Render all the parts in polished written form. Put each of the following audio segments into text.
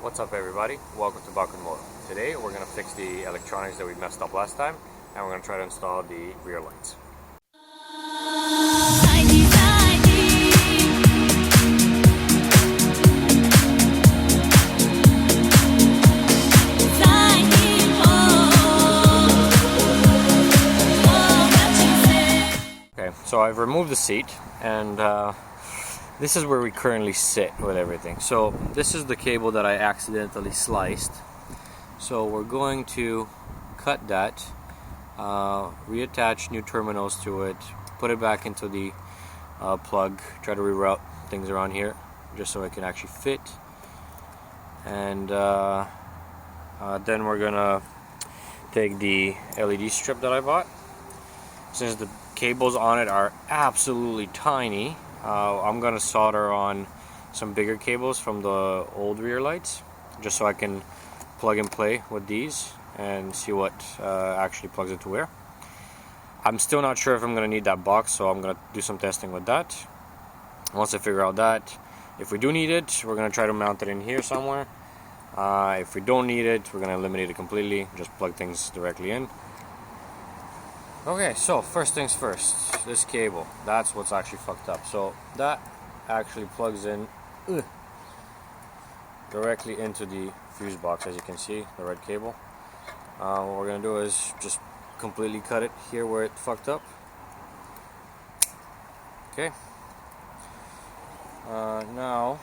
What's up everybody, welcome to Bakun Moto. Today we're going to fix the electronics that we messed up last time, and we're going to try to install the rear lights. Okay, so I've removed the seat, and this is where we currently sit with everything. So this is the cable that I accidentally sliced. So we're going to cut that, reattach new terminals to it, put it back into the plug, try to reroute things around here just so it can actually fit. And then we're gonna take the LED strip that I bought. Since the cables on it are absolutely tiny, I'm gonna solder on some bigger cables from the old rear lights just so I can plug and play with these and see what actually plugs into where. I'm still not sure if I'm gonna need that box, so I'm gonna do some testing with that. Once I figure out that, if we do need it, we're gonna try to mount it in here somewhere. If we don't need it, we're gonna eliminate it completely, just plug things directly in. Okay, so first things first, this cable, that's what's actually fucked up. So that actually plugs in directly into the fuse box, as you can see, the red cable. What we're gonna do is just completely cut it here where it fucked up. Okay. Now,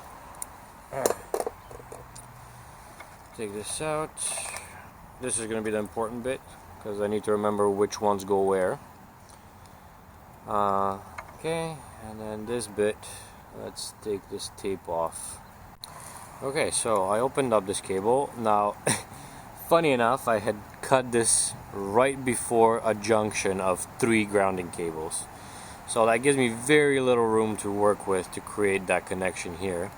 take this out. This is gonna be the important bit, because I need to remember which ones go where. Okay, and then this bit, let's take this tape off. Okay, so I opened up this cable. Now, funny enough, I had cut this right before a junction of 3 grounding cables. So that gives me very little room to work with to create that connection here.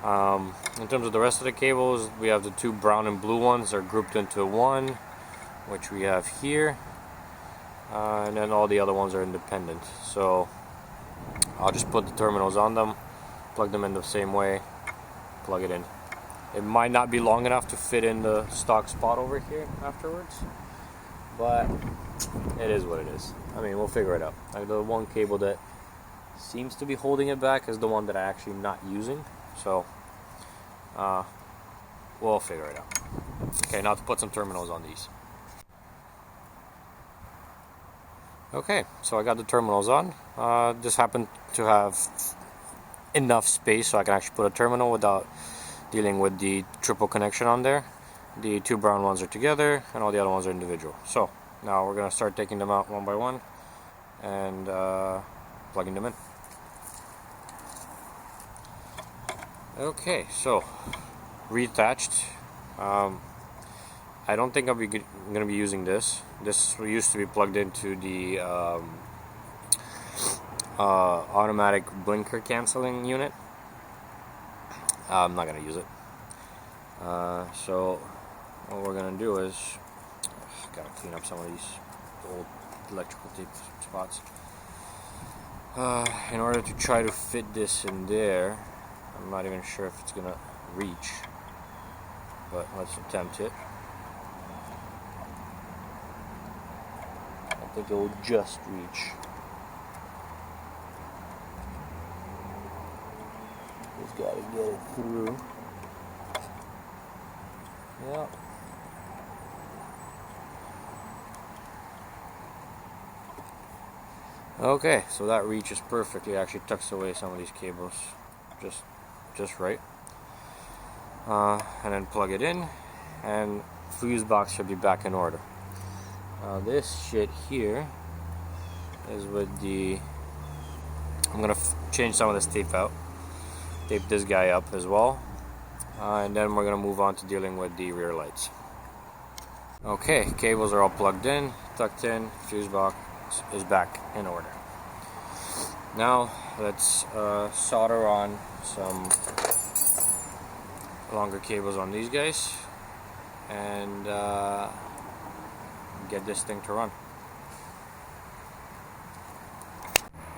In terms of the rest of the cables, we have the 2 brown and blue ones are grouped into one, which we have here, and then all the other ones are independent. So I'll just put the terminals on them, plug them in the same way, plug it in. It might not be long enough to fit in the stock spot over here afterwards, but it is what it is. I mean, we'll figure it out. Like, the one cable that seems to be holding it back is the one that I'm actually not using, so we'll figure it out. Okay, now to put some terminals on these. Okay, so I got the terminals on. This happened to have enough space so I can actually put a terminal without dealing with the triple connection on there. The 2 brown ones are together and all the other ones are individual. So now we're going to start taking them out one by one and plugging them in. Okay, so reattached. I don't think I'm going to be using this. This used to be plugged into the automatic blinker canceling unit. I'm not going to use it. So what we're going to do is, gotta clean up some of these old electrical tape spots. In order to try to fit this in there, I'm not even sure if it's going to reach, but let's attempt it. I think it will just reach. Just gotta get it through. Yep. Okay, so that reaches perfectly. Actually tucks away some of these cables just right. And then plug it in, and fuse box should be back in order. This shit here is with the, I'm gonna change some of this tape out, tape this guy up as well, and then we're gonna move on to dealing with the rear lights. Okay, cables are all plugged in, tucked in, fuse box is back in order. Now let's solder on some longer cables on these guys and get this thing to run.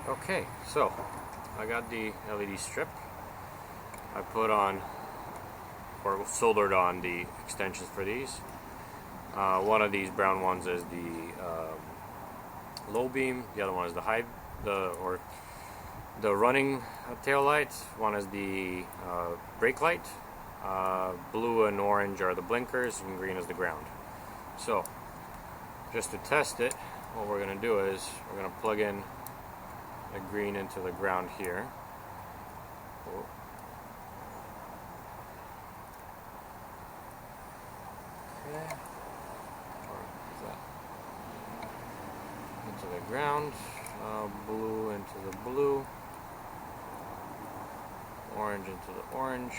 Okay, so I got the LED strip. I put on or soldered on the extensions for these. One of these brown ones is the low beam, the other one is the running tail light. One is the brake light. Blue and orange are the blinkers, and green is the ground. So, just to test it, what we're going to do is we're going to plug in the green into the ground here. Oh. Okay. Into the ground, blue into the blue, orange into the orange.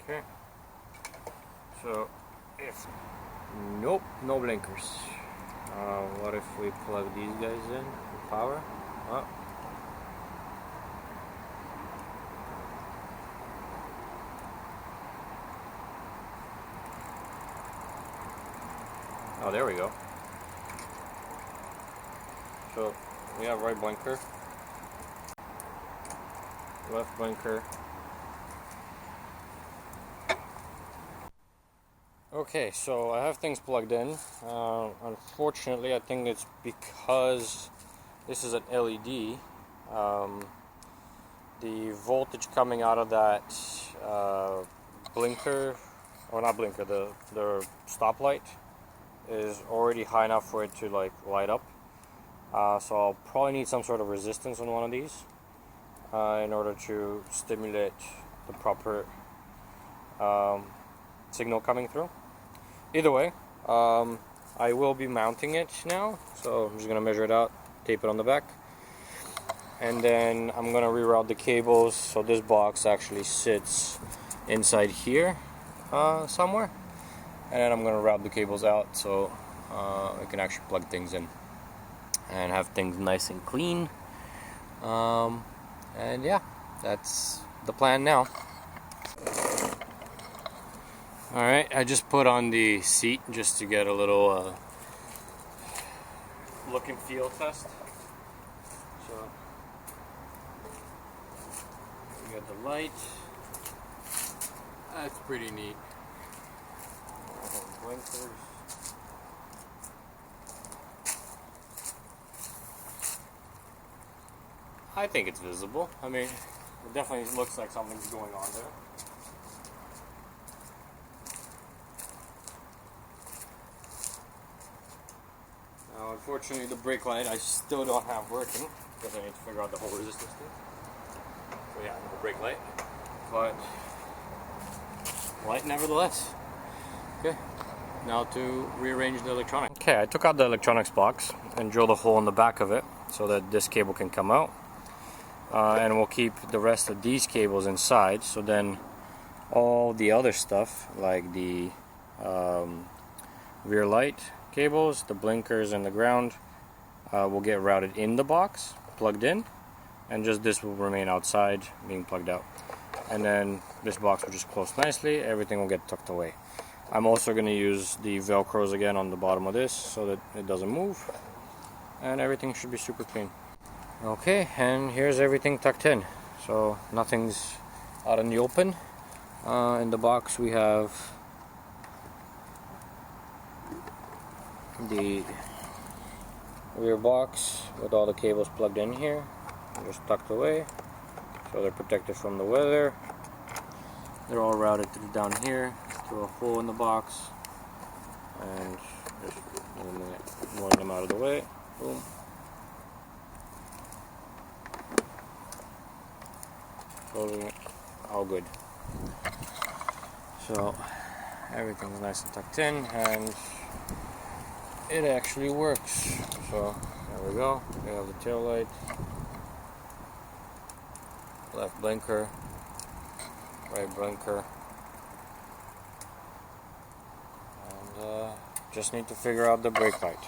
Okay. So, nope, no blinkers. What if we plug these guys in for power? Oh. Oh, there we go. So we have right blinker, left blinker. Okay, so I have things plugged in. Unfortunately, I think it's because this is an LED. The voltage coming out of that blinker, or not blinker, the stoplight is already high enough for it to like light up. So I'll probably need some sort of resistance on one of these in order to stimulate the proper signal coming through. Either way, I will be mounting it now, so I'm just going to measure it out, tape it on the back, and then I'm going to reroute the cables so this box actually sits inside here somewhere, and then I'm going to route the cables out so I can actually plug things in and have things nice and clean. And yeah, that's the plan now. Alright, I just put on the seat just to get a little look and feel test. So, we got the light. That's pretty neat. Blinkers. I think it's visible. I mean, it definitely looks like something's going on there. Now, unfortunately, the brake light I still don't have working because I need to figure out the whole resistance thing. So yeah, the brake light, but light nevertheless. Okay, now to rearrange the electronics. Okay, I took out the electronics box and drilled a hole in the back of it so that this cable can come out. And we'll keep the rest of these cables inside, so then all the other stuff like the rear light cables, the blinkers, and the ground will get routed in the box, plugged in, and just this will remain outside being plugged out. And then this box will just close nicely, everything will get tucked away. I'm also going to use the velcros again on the bottom of this so that it doesn't move, and everything should be super clean. Okay, and here's everything tucked in, so nothing's out in the open. In the box we have the rear box with all the cables plugged in here, just tucked away so they're protected from the weather. They're all routed through down here through a hole in the box, and just moving them out of the way. Boom. Closing it, all good. So everything's nice and tucked in, and it actually works. So there we go. We have the tail light, left blinker, right blinker, and just need to figure out the brake light.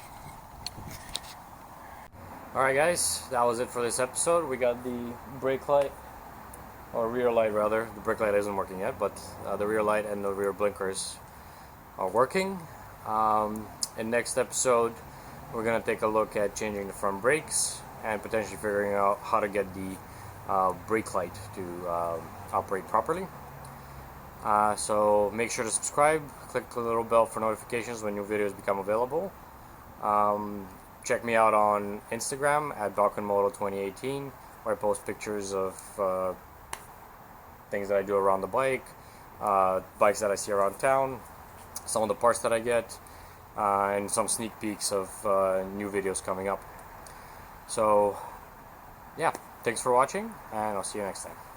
Alright guys, that was it for this episode. We got the brake light, or rear light rather. The brake light isn't working yet, but the rear light and the rear blinkers are working. In next episode, we're going to take a look at changing the front brakes and potentially figuring out how to get the brake light to operate properly. So make sure to subscribe, click the little bell for notifications when new videos become available. Check me out on Instagram at BalkanMoto2018, where I post pictures of things that I do around the bike, bikes that I see around town, some of the parts that I get, and some sneak peeks of new videos coming up. So yeah, thanks for watching, and I'll see you next time.